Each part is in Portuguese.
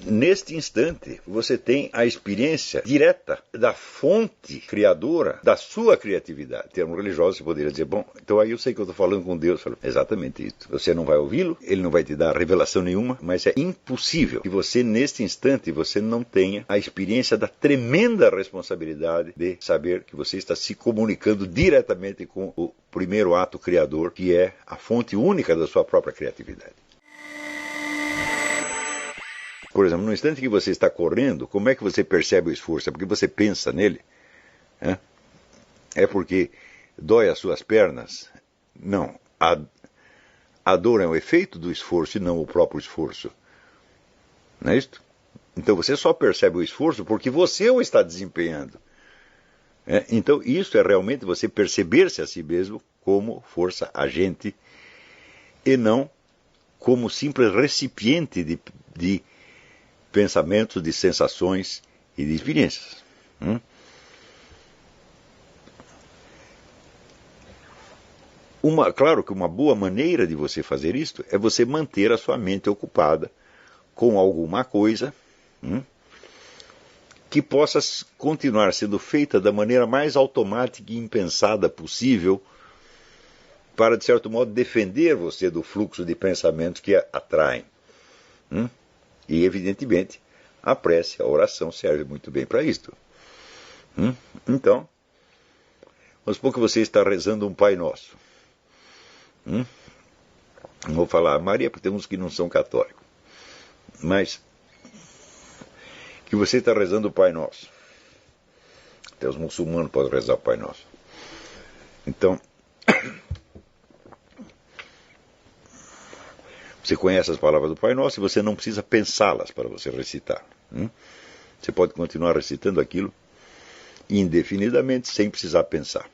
neste instante, você tem a experiência direta da fonte criadora da sua criatividade. Em termos religiosos, você poderia dizer, bom, então aí eu sei que eu estou falando com Deus. Falo, exatamente isso. Você não vai ouvi-lo, ele não vai te dar revelação nenhuma, mas é impossível que você, neste instante, você não tenha a experiência da tremenda responsabilidade de saber que você está se comunicando diretamente com o primeiro ato criador, que é a fonte única da sua própria criatividade. Por exemplo, no instante que você está correndo, como é que você percebe o esforço? É porque você pensa nele? É porque dói as suas pernas? Não. A dor é um efeito do esforço e não o próprio esforço. Não é isto? Então você só percebe o esforço porque você o está desempenhando. Então isso é realmente você perceber-se a si mesmo como força agente e não como simples recipiente de pensamentos, de sensações e de experiências. Claro que uma boa maneira de você fazer isto é você manter a sua mente ocupada com alguma coisa que possa continuar sendo feita da maneira mais automática e impensada possível para, de certo modo, defender você do fluxo de pensamentos que a atraem. E, evidentemente, a prece, a oração serve muito bem para isto. Então, vamos supor que você está rezando um Pai Nosso. Não vou falar Maria, porque tem uns que não são católicos. Mas que você está rezando o Pai Nosso. Até os muçulmanos podem rezar o Pai Nosso. Então, você conhece as palavras do Pai Nosso e você não precisa pensá-las para você recitar. Você pode continuar recitando aquilo indefinidamente, sem precisar pensar.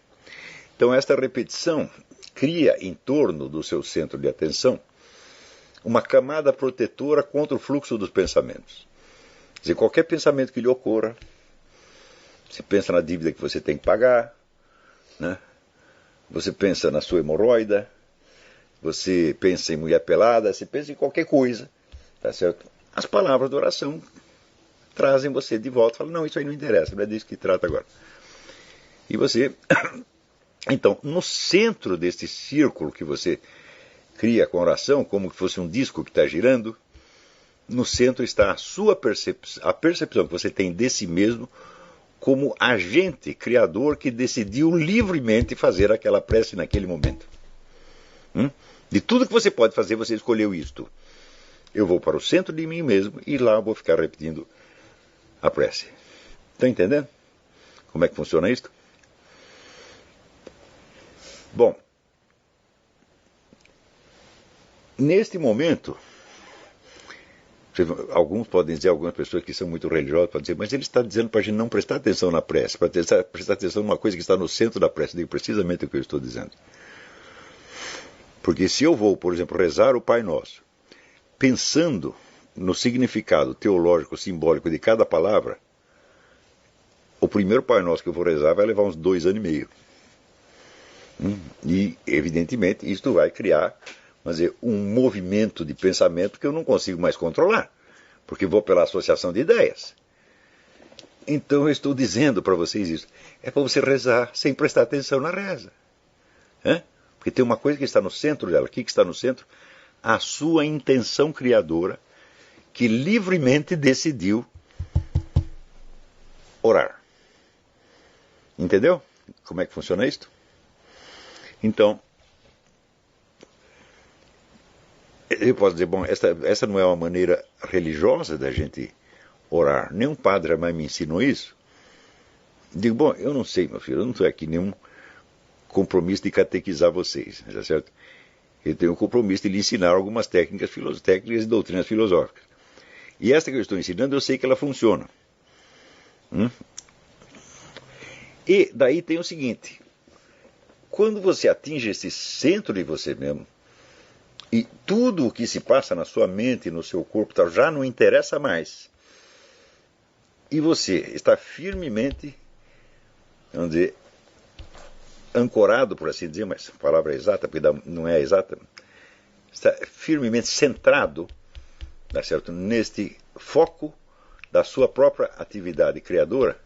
Então, esta repetição cria em torno do seu centro de atenção uma camada protetora contra o fluxo dos pensamentos. Quer dizer, qualquer pensamento que lhe ocorra, você pensa na dívida que você tem que pagar, você pensa na sua hemorroida, você pensa em mulher pelada, você pensa em qualquer coisa, tá certo? As palavras da oração trazem você de volta, falam, não, isso aí não interessa, não é disso que trata agora. E você, então, no centro deste círculo que você cria com a oração, como que fosse um disco que está girando, no centro está a sua percepção, a percepção que você tem de si mesmo como agente criador que decidiu livremente fazer aquela prece naquele momento. De tudo que você pode fazer, você escolheu isto. Eu vou para o centro de mim mesmo e lá eu vou ficar repetindo a prece. Estão entendendo como é que funciona isto? Bom, neste momento, alguns podem dizer, algumas pessoas que são muito religiosas podem dizer, mas ele está dizendo para a gente não prestar atenção na prece, para prestar atenção numa coisa que está no centro da prece. Digo precisamente o que eu estou dizendo. Porque se eu vou, por exemplo, rezar o Pai Nosso, pensando no significado teológico, simbólico de cada palavra, o primeiro Pai Nosso que eu vou rezar vai levar uns 2 anos e meio. E, evidentemente, isto vai criar, vamos dizer, um movimento de pensamento que eu não consigo mais controlar, porque vou pela associação de ideias. Então eu estou dizendo para vocês isso. É para você rezar sem prestar atenção na reza. Porque tem uma coisa que está no centro dela. O que está no centro? A sua intenção criadora, que livremente decidiu orar. Entendeu? Como é que funciona isto? Então, eu posso dizer, bom, essa não é uma maneira religiosa da gente orar. Nenhum padre jamais me ensinou isso. Digo, bom, eu não sei, meu filho, eu não estou aqui nenhum compromisso de catequizar vocês, tá certo? Eu tenho o compromisso de lhe ensinar algumas técnicas e doutrinas filosóficas. E esta que eu estou ensinando, eu sei que ela funciona. E daí tem o seguinte, quando você atinge esse centro de você mesmo, e tudo o que se passa na sua mente e no seu corpo já não interessa mais, e você está firmemente, vamos dizer, ancorado, por assim dizer, mas a palavra é exata, porque não é exata, está firmemente centrado, tá certo, neste foco da sua própria atividade criadora,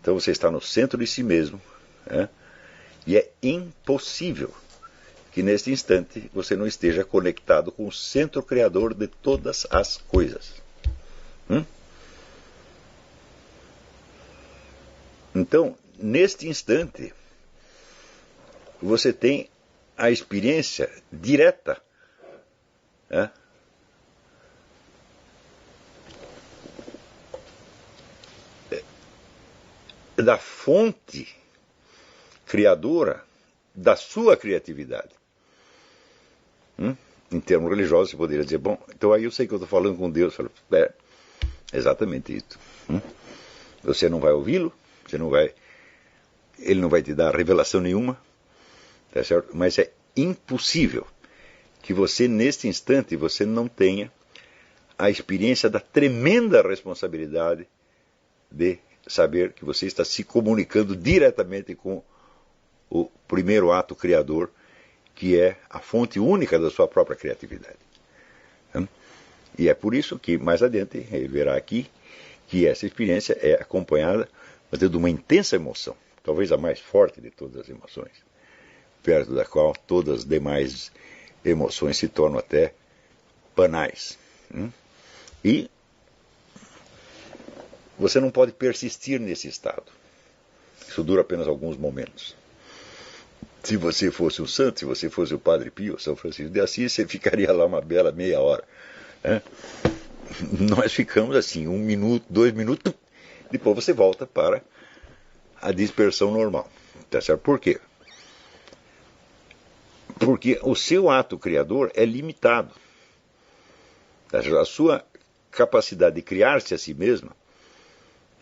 então você está no centro de si mesmo, né? E é impossível que neste instante você não esteja conectado com o centro criador de todas as coisas. Então, neste instante, você tem a experiência direta, né, da fonte criadora da sua criatividade. Em termos religiosos, você poderia dizer, bom, então aí eu sei que eu estou falando com Deus. Eu falo, exatamente isso. Você não vai ouvi-lo, ele não vai te dar revelação nenhuma, tá certo? Mas é impossível que você, neste instante, você não tenha a experiência da tremenda responsabilidade de saber que você está se comunicando diretamente com o primeiro ato criador, que é a fonte única da sua própria criatividade. E é por isso que, mais adiante, ele verá aqui que essa experiência é acompanhada de uma intensa emoção, talvez a mais forte de todas as emoções, perto da qual todas as demais emoções se tornam até banais. E você não pode persistir nesse estado. Isso dura apenas alguns momentos. Se você fosse um santo, se você fosse o Padre Pio, São Francisco de Assis, você ficaria lá uma bela meia hora. Nós ficamos assim, 1 minuto, 2 minutos, depois você volta para a dispersão normal. Tá certo? Por quê? Porque o seu ato criador é limitado. Tá certo? A sua capacidade de criar-se a si mesma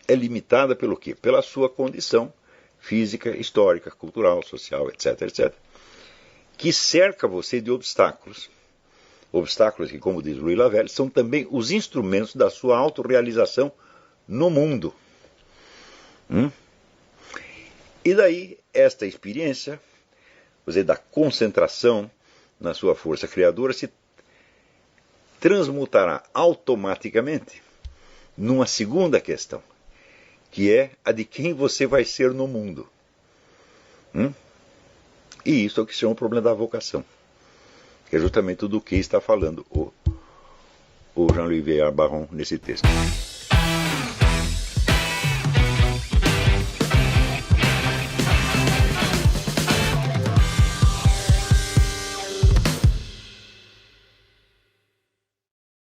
é limitada pelo quê? Pela sua condição física, histórica, cultural, social, etc., etc., que cerca você de obstáculos. Obstáculos que, como diz Louis Lavelle, são também os instrumentos da sua autorrealização no mundo. E daí, esta experiência, da concentração na sua força criadora, se transmutará automaticamente numa segunda questão, que é a de quem você vai ser no mundo. E isso é o que se chama o problema da vocação, que é justamente do que está falando o Jean-Louis Vieillard Barron nesse texto.